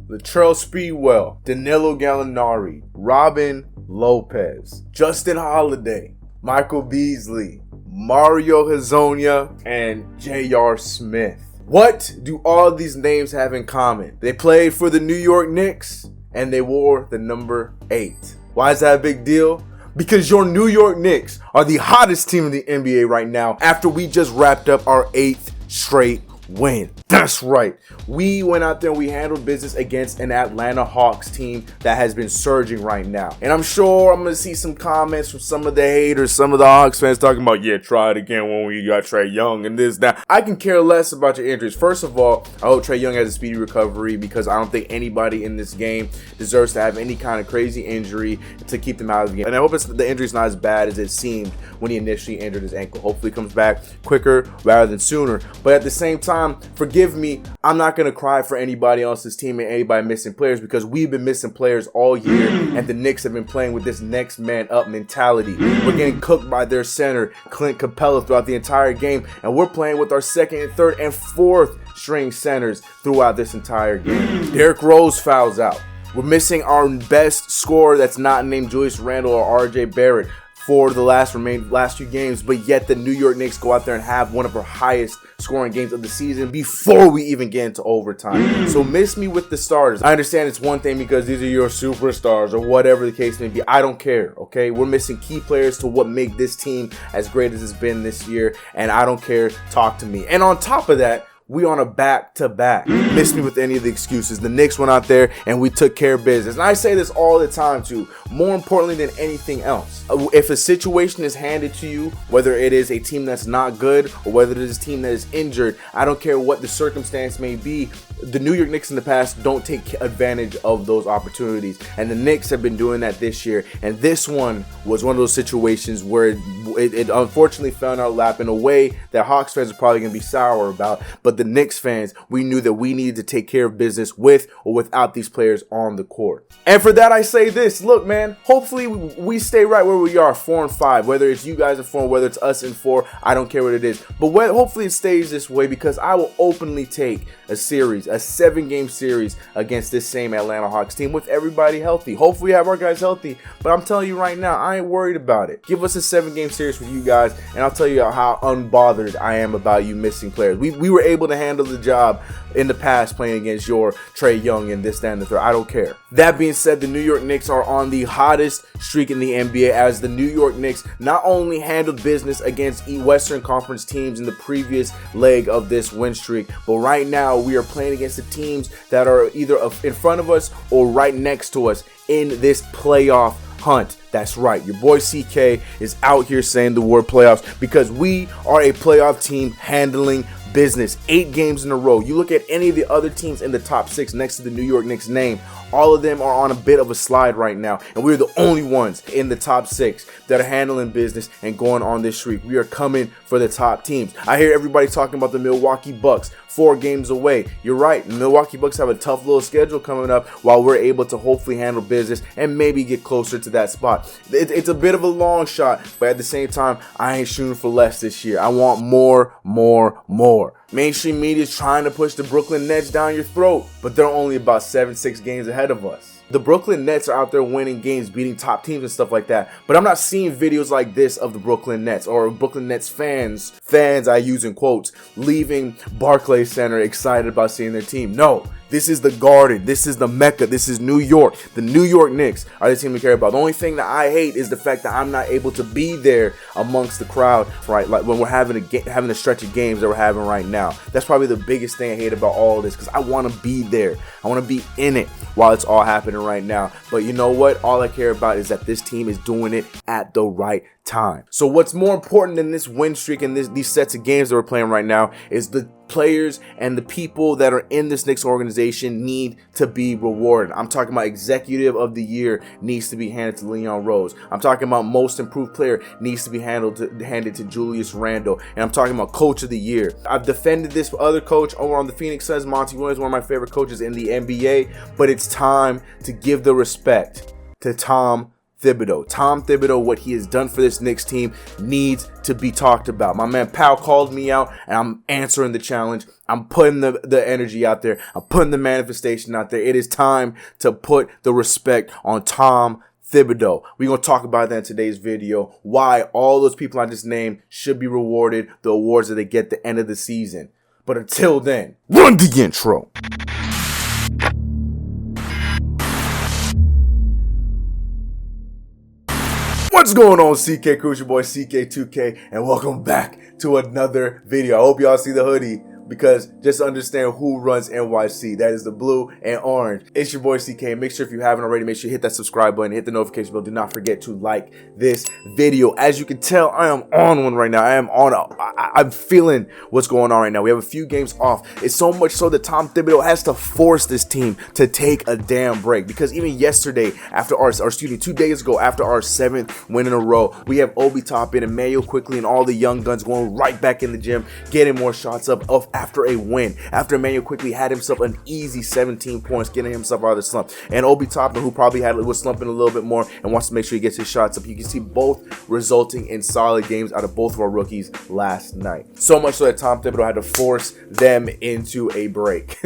Latrell Sprewell, Danilo Gallinari, Robin Lopez, Justin Holiday, Michael Beasley, Mario Hezonja, and J.R. Smith. What do all these names have in common? They played for the New York Knicks and they wore the number 8. Why is that a big deal? Because your New York Knicks are the hottest team in the NBA right now after we just wrapped up our 8th straight win. That's right. We went out there and we handled business against an Atlanta Hawks team that has been surging right now. And I'm sure I'm going to see some comments from some of the haters, some of the Hawks fans talking about, yeah, try it again when we got Trae Young and this, that. I can care less about your injuries. First of all, I hope Trae Young has a speedy recovery because I don't think anybody in this game deserves to have any kind of crazy injury to keep them out of the game. And I hope the injury's not as bad as it seemed when he initially injured his ankle. Hopefully he comes back quicker rather than sooner. But at the same time, forgive me, I'm not going to cry for anybody else's team and anybody missing players because we've been missing players all year and the Knicks have been playing with this next man up mentality. We're getting cooked by their center, Clint Capella, throughout the entire game, and we're playing with our second and third and fourth string centers throughout this entire game. Derrick Rose fouls out. We're missing our best scorer that's not named Julius Randle or RJ Barrett for the last few games, but yet the New York Knicks go out there and have one of our highest scoring games of the season before we even get into overtime. So miss me with the starters. I understand it's one thing because these are your superstars or whatever the case may be. I don't care, okay? We're missing key players to what make this team as great as it's been this year, and I don't care. Talk to me. And on top of that, we on a back-to-back. Miss me with any of the excuses. The Knicks went out there and we took care of business. And I say this all the time too. More importantly than anything else, if a situation is handed to you, whether it is a team that's not good or whether it is a team that is injured, I don't care what the circumstance may be, the New York Knicks in the past don't take advantage of those opportunities. And the Knicks have been doing that this year. And this one was one of those situations where it unfortunately fell in our lap in a way that Hawks fans are probably going to be sour about. But the Knicks fans, we knew that we needed to take care of business with or without these players on the court. And for that, I say this. Look, man, hopefully we stay right where we are, 4-5. Whether it's you guys in 4, whether it's us in 4, I don't care what it is. But hopefully it stays this way because I will openly take a series, a 7-game series against this same Atlanta Hawks team with everybody healthy. Hopefully we have our guys healthy. But I'm telling you right now, I ain't worried about it. Give us a 7-game series with you guys, and I'll tell you how unbothered I am about you missing players. We were able to handle the job in the past playing against your Trae Young and this, that, and the third. I don't care. That being said, the New York Knicks are on the hottest streak in the NBA as the New York Knicks not only handled business against Western Conference teams in the previous leg of this win streak, but right now we are playing against the teams that are either in front of us or right next to us in this playoff hunt. That's right. Your boy CK is out here saying the word playoffs because we are a playoff team handling business 8 games in a row. You look at any of the other teams in the top 6 next to the New York Knicks name, all of them are on a bit of a slide right now, and we're the only ones in the top 6 that are handling business and going on this streak. We are coming for the top teams. I hear everybody talking about the Milwaukee Bucks 4 games away. You're right. The Milwaukee Bucks have a tough little schedule coming up while we're able to hopefully handle business and maybe get closer to that spot. It's a bit of a long shot, but at the same time, I ain't shooting for less this year. I want more. Mainstream media is trying to push the Brooklyn Nets down your throat, but they're only about 7-6 games ahead of us. The Brooklyn Nets are out there winning games, beating top teams and stuff like that, but I'm not seeing videos like this of the Brooklyn Nets or Brooklyn Nets fans I use in quotes, leaving Barclays Center excited about seeing their team. No, this is the Garden. This is the Mecca. This is New York. The New York Knicks are the team we care about. The only thing that I hate is the fact that I'm not able to be there amongst the crowd, right? Like when we're having a stretch of games that we're having right now. That's probably the biggest thing I hate about all of this because I want to be there. I want to be in it while it's all happening right now. But you know what? All I care about is that this team is doing it at the right time. So what's more important than this win streak and these sets of games that we're playing right now is the players and the people that are in this Knicks organization need to be rewarded. I'm talking about Executive of the Year needs to be handed to Leon Rose. I'm talking about Most Improved Player needs to be handed to Julius Randle. And I'm talking about Coach of the Year. I've defended this other coach over on the Phoenix Suns, Monty Williams, one of my favorite coaches in the NBA, but it's time to give the respect to Tom Thibodeau. Tom Thibodeau, what he has done for this Knicks team needs to be talked about. My man Powell called me out, and I'm answering the challenge. I'm putting the energy out there. I'm putting the manifestation out there. It is time to put the respect on Tom Thibodeau. We're going to talk about that in today's video. Why all those people I just named should be rewarded the awards that they get at the end of the season. But until then, run the intro. What's going on, CK Crew? It's your boy CK2K, and welcome back to another video. I hope y'all see the hoodie, because just to understand who runs NYC, that is the blue and orange. It's your boy CK. Make sure if you haven't already, make sure you hit that subscribe button, hit the notification bell. Do not forget to like this video. As you can tell, I am on one right now. I'm feeling what's going on right now. We have a few games off. It's so much so that Tom Thibodeau has to force this team to take a damn break, because even yesterday, after our 2 days ago, after our 7th win in a row, we have Obi Toppin and Mayo quickly and all the young guns going right back in the gym, getting more shots up after a win. After Emmanuel quickly had himself an easy 17 points, getting himself out of the slump. And Obi Toppin, who probably was slumping a little bit more and wants to make sure he gets his shots up. You can see both resulting in solid games out of both of our rookies last night. So much so that Tom Thibodeau had to force them into a break.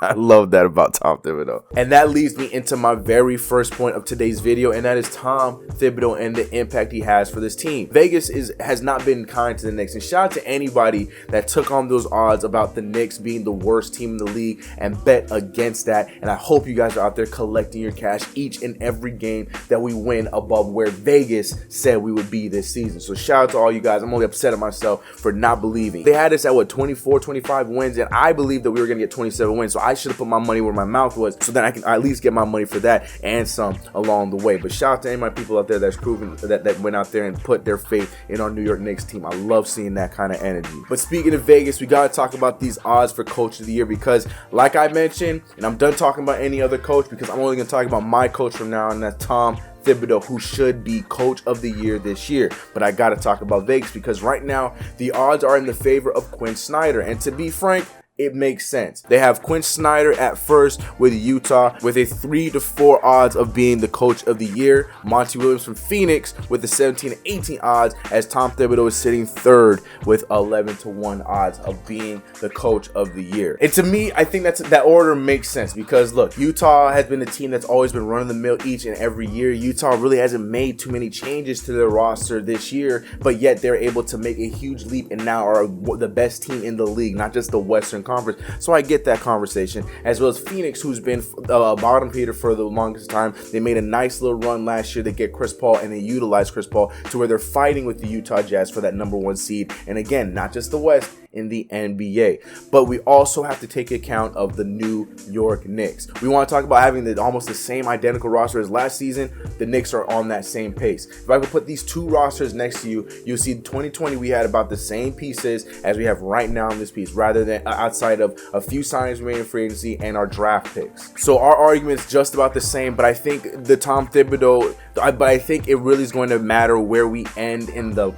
I love that about Tom Thibodeau. And that leads me into my very first point of today's video, and that is Tom Thibodeau and the impact he has for this team. Vegas has not been kind to the Knicks, and shout out to anybody that took on those odds about the Knicks being the worst team in the league and bet against that. And I hope you guys are out there collecting your cash each and every game that we win above where Vegas said we would be this season. So shout out to all you guys. I'm only upset at myself for not believing. They had us at 24, 25 wins, and I believed that we were going to get 27 wins. So I should have put my money where my mouth was, so that I can at least get my money for that and some along the way. But shout out to any of my people out there that's proven that went out there and put their faith in our New York Knicks team. I love seeing that kind of energy. But speaking of Vegas, we got to talk about these odds for coach of the year, because like I mentioned, and I'm done talking about any other coach, because I'm only going to talk about my coach from now on, and that's Tom Thibodeau, who should be coach of the year this year. But I got to talk about Vegas, because right now the odds are in the favor of Quinn Snyder, and to be frank, it makes sense. They have Quinn Snyder at first with Utah with a 3-4 odds of being the coach of the year. Monty Williams from Phoenix with the 17-18 odds, as Tom Thibodeau is sitting third with 11-1 odds of being the coach of the year. And to me, I think that order makes sense, because look, Utah has been a team that's always been running the mill each and every year. Utah really hasn't made too many changes to their roster this year, but yet they're able to make a huge leap and now are the best team in the league, not just the Western Conference. So I get that conversation, as well as Phoenix, who's been bottom feeder for the longest time. They made a nice little run last year to get Chris Paul, and they utilized Chris Paul to where they're fighting with the Utah Jazz for that #1 seed. And again, not just the West, in the NBA. But we also have to take account of the New York Knicks. We want to talk about having almost the same identical roster as last season. The Knicks are on that same pace. If I could put these two rosters next to you, you'll see 2020 we had about the same pieces as we have right now in this piece, rather than outside of a few signings we made in free agency and our draft picks. So our argument's just about the same, but I think the Tom Thibodeau, but I think it really is going to matter where we end in the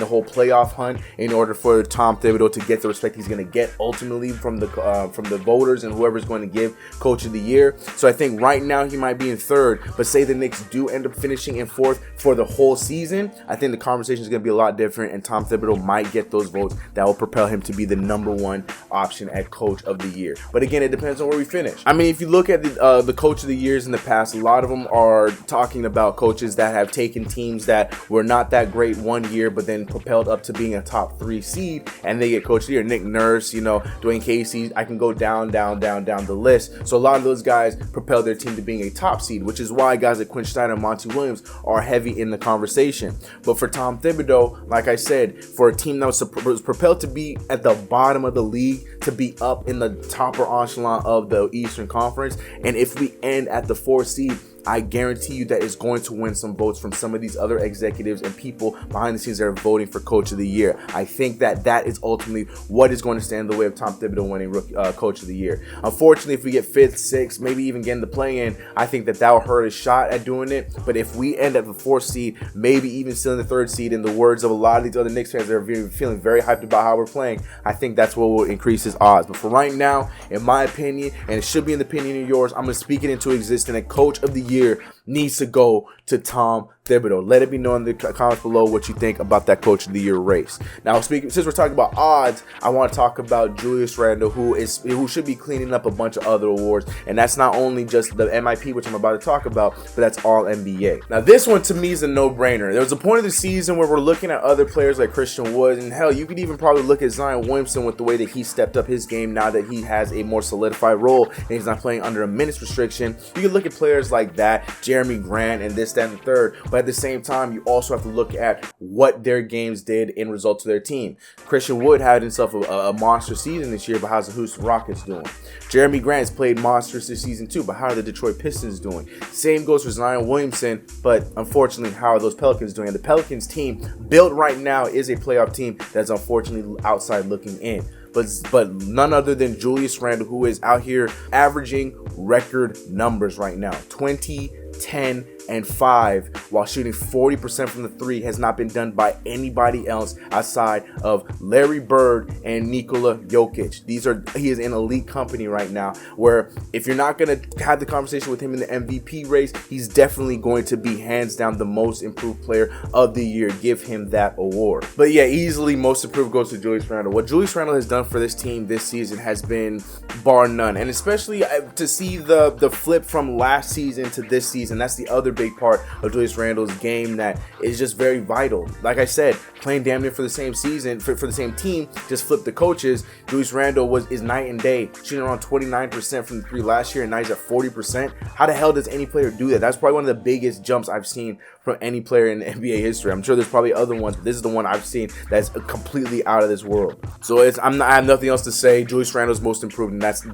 whole playoff hunt, in order for Tom Thibodeau to get the respect he's going to get ultimately from the voters and whoever's going to give coach of the year. So I think right now he might be in third, but say the Knicks do end up finishing in fourth for the whole season, I think the conversation is going to be a lot different, and Tom Thibodeau might get those votes that will propel him to be the #1 option at coach of the year. But again, it depends on where we finish. I mean, if you look at the coach of the years in the past, a lot of them are talking about coaches that have taken teams that were not that great one year, but then propelled up to being a top 3 seed, and they get coach of the year. Nick Nurse, Dwayne Casey, I can go down the list. So a lot of those guys propelled their team to being a top seed, which is why guys like Quinn Snyder and Monty Williams are heavy in the conversation. But for Tom Thibodeau, like I said, for a team that was propelled to be at the bottom of the league, to be up in the top echelon of the Eastern Conference, and if we end at the 4th seed, I guarantee you that it's going to win some votes from some of these other executives and people behind the scenes that are voting for Coach of the Year. I think that is ultimately what is going to stand in the way of Tom Thibodeau winning Coach of the Year. Unfortunately, if we get 5th, 6th, maybe even getting the play-in, I think that will hurt his shot at doing it. But if we end up the 4th seed, maybe even still in the 3rd seed, in the words of a lot of these other Knicks fans that are feeling very hyped about how we're playing, I think that's what will increase his odds. But for right now, in my opinion, and it should be in the opinion of yours, I'm going to speak it into existence, and Coach of the year needs to go to Tom Thibodeau. Let it be known in the comments below what you think about that Coach of the Year race. Now, since we're talking about odds, I want to talk about Julius Randle, who should be cleaning up a bunch of other awards, and that's not only just the MIP, which I'm about to talk about, but that's all NBA. Now, this one to me is a no-brainer. There was a point of the season where we're looking at other players like Christian Wood, and hell, you could even probably look at Zion Williamson with the way that he stepped up his game now that he has a more solidified role and he's not playing under a minutes restriction. You can look at players like that, Jeremy Grant, and this, that, and the third, but at the same time, you also have to look at what their games did in results to their team. Christian Wood had himself a monster season this year, but how's the Houston Rockets doing? Jeremy Grant's played monsters this season too, but how are the Detroit Pistons doing? Same goes for Zion Williamson, but unfortunately, how are those Pelicans doing? And the Pelicans team built right now is a playoff team that's unfortunately outside looking in. But none other than Julius Randle, who is out here averaging record numbers right now. 20, 10, and 5 while shooting 40% from the three has not been done by anybody else outside of Larry Bird and Nikola Jokic. He is in elite company right now, where if you're not going to have the conversation with him in the MVP race, he's definitely going to be hands down the most improved player of the year. Give him that award. But yeah, easily most improved goes to Julius Randle. What Julius Randle has done for this team this season has been bar none, and especially to see the flip from last season to this season. That's the other big part of Julius Randle's game that is just very vital. Like I said, playing damn near for the same season, for the same team, just flip the coaches. Julius Randle is night and day, shooting around 29% from the three last year, and now he's at 40%. How the hell does any player do that? That's probably one of the biggest jumps I've seen from any player in NBA history. I'm sure there's probably other ones, but this is the one I've seen that's completely out of this world. So I have nothing else to say. Julius Randle's most improved, and that's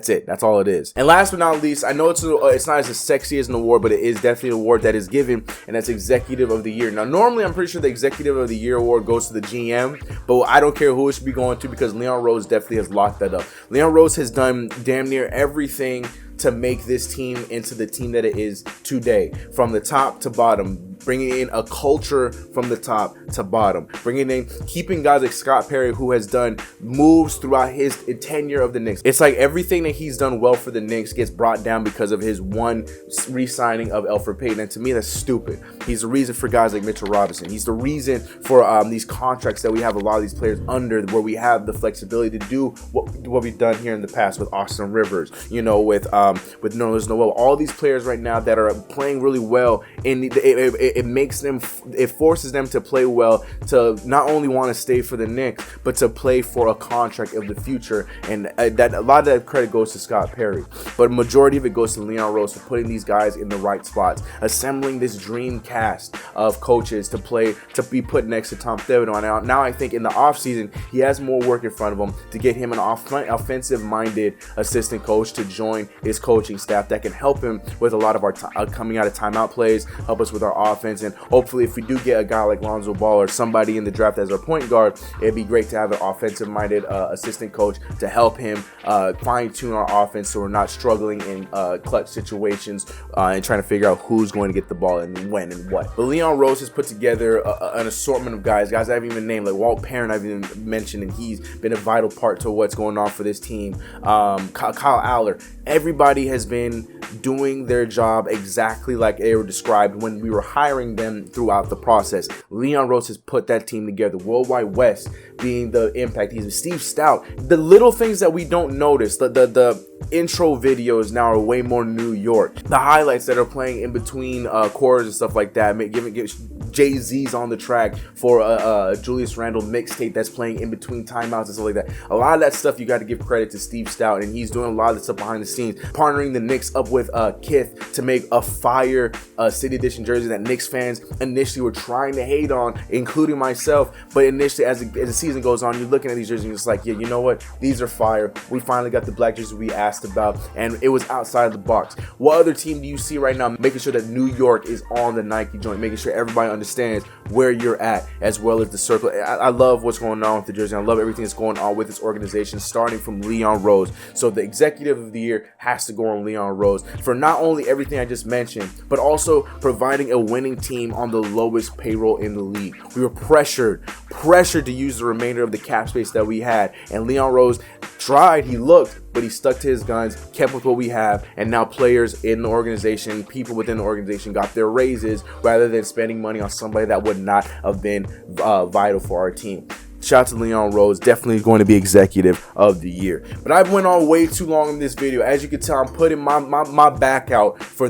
it. That's all it is. And last but not least, I know it's not as sexy as an award, but it is definitely an award that is given, and that's Executive of the Year. Now, normally I'm pretty sure the Executive of the Year award goes to the GM, but I don't care who it should be going to because Leon Rose definitely has locked that up. Leon Rose has done damn near everything to make this team into the team that it is today, from the top to bottom, bringing in a culture from the top to bottom, keeping guys like Scott Perry, who has done moves throughout his tenure of the Knicks. It's like everything that he's done well for the Knicks gets brought down because of his one re-signing of Elfrid Payton, and to me, that's stupid. He's the reason for guys like Mitchell Robinson. He's the reason for these contracts that we have a lot of these players under, where we have the flexibility to do what we've done here in the past with Austin Rivers, with Nerlens Noel. All these players right now that are playing really well, and it forces them to play well, to not only want to stay for the Knicks, but to play for a contract of the future. And that a lot of that credit goes to Scott Perry, but a majority of it goes to Leon Rose for putting these guys in the right spots, assembling this dream cast of coaches to be put next to Tom Thibodeau. And now I think in the offseason, he has more work in front of him to get him an offensive-minded assistant coach to join his coaching staff that can help him with a lot of our coming out of timeout plays, help us with our offense, and hopefully if we do get a guy like Lonzo Ball or somebody in the draft as our point guard, it'd be great to have an offensive-minded assistant coach to help him fine-tune our offense so we're not struggling in clutch situations and trying to figure out who's going to get the ball and when and what. But Leon Rose has put together an assortment of guys I haven't even named, like Walt Perrin I've even mentioned, and he's been a vital part to what's going on for this team. Kyle Aller. Everybody has been doing their job exactly like they were described when we were hiring them throughout the process. Leon Rose has put that team together. Worldwide West being the impact. He's Steve Stout. The little things that we don't notice, the intro videos now are way more New York. The highlights that are playing in between quarters and stuff like that, giving Jay-Z's on the track for a Julius Randle mixtape that's playing in between timeouts and stuff like that. A lot of that stuff you got to give credit to Steve Stout, and he's doing a lot of the stuff behind the scenes, partnering the Knicks up with Kith to make a fire City Edition jersey that Knicks fans initially were trying to hate on, including myself. But initially, as the season goes on, you're looking at these jerseys and you're just like, yeah, you know what? These are fire. We finally got the black jersey we asked about, and it was outside the box. What other team do you see right now making sure that New York is on the Nike joint, making sure everybody understands where you're at, as well as the circle? I love what's going on with the jersey. I love everything that's going on with this organization, starting from Leon Rose. So the Executive of the Year has to go on Leon Rose for not only everything I just mentioned, but also providing a winning team on the lowest payroll in the league. We were pressured to use the remainder of the cap space that we had, and Leon Rose tried, he looked, but he stuck to his guns, kept with what we have, and now players in the organization, people within the organization got their raises rather than spending money on somebody that would not have been vital for our team. Shout out to Leon Rose, definitely going to be executive of the year. But I've went on way too long in this video. As you can tell, I'm putting my back out for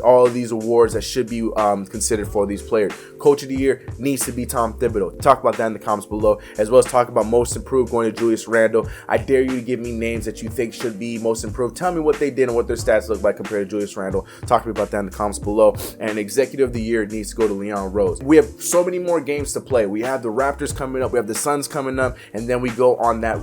all of these awards that should be considered for these players. Coach of the year needs to be Tom Thibodeau. Talk about that in the comments below, as well as talk about most improved going to Julius Randle. I dare you to give me names that you think should be most improved. Tell me what they did and what their stats look like compared to Julius Randle. Talk to me about that in the comments below. And executive of the year needs to go to Leon Rose. We have so many more games to play. We have the Raptors coming up. We have the Suns coming up, and then we go on that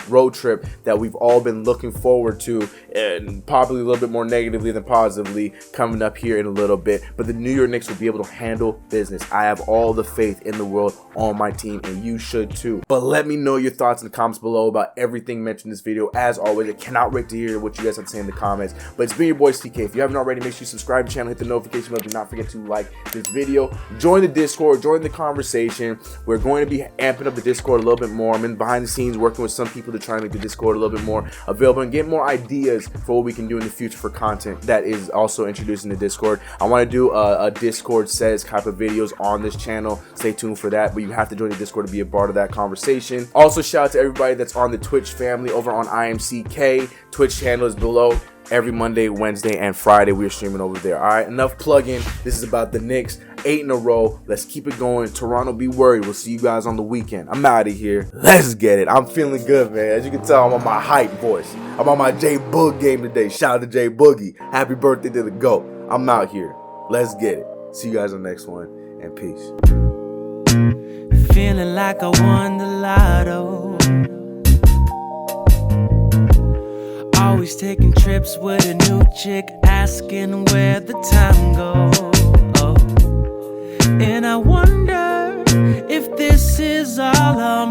road trip that we've all been looking forward to, and probably a little bit more negatively than positively, coming up here in a little bit. But the New York Knicks will be able to handle business. I have all the faith in the world on my team, and you should too. But let me know your thoughts in the comments below about everything mentioned in this video. As always, I cannot wait to hear what you guys have to say in the comments. But it's been your boy TK. If you haven't already, make sure you subscribe to the channel, hit the notification bell. Do not forget to like this video. Join the Discord, join the conversation. We're going to be amping up the Discord a little bit more. I'm in behind the scenes working with some people to try and make the Discord a little bit more available and get more ideas for what we can do in the future for content that is also introduced in the Discord. I want to do a Discord says type of videos on this channel. Stay tuned for that, but you have to join the Discord to be a part of that conversation. Also, shout out to everybody that's on the Twitch family over on IMCK. Twitch channel is below. Every Monday, Wednesday, and Friday, we are streaming over there. All right, enough plugging. This is about the Knicks. 8 in a row. Let's keep it going. Toronto, be worried. We'll see you guys on the weekend. I'm out of here. Let's get it. I'm feeling good, man. As you can tell, I'm on my hype voice. I'm on my J Boog game today. Shout out to J Boogie. Happy birthday to the GOAT. I'm out here. Let's get it. See you guys on the next one, and peace. Feeling like I won the lotto. Always taking trips with a new chick, asking where the time goes. And I wonder if this is all I'll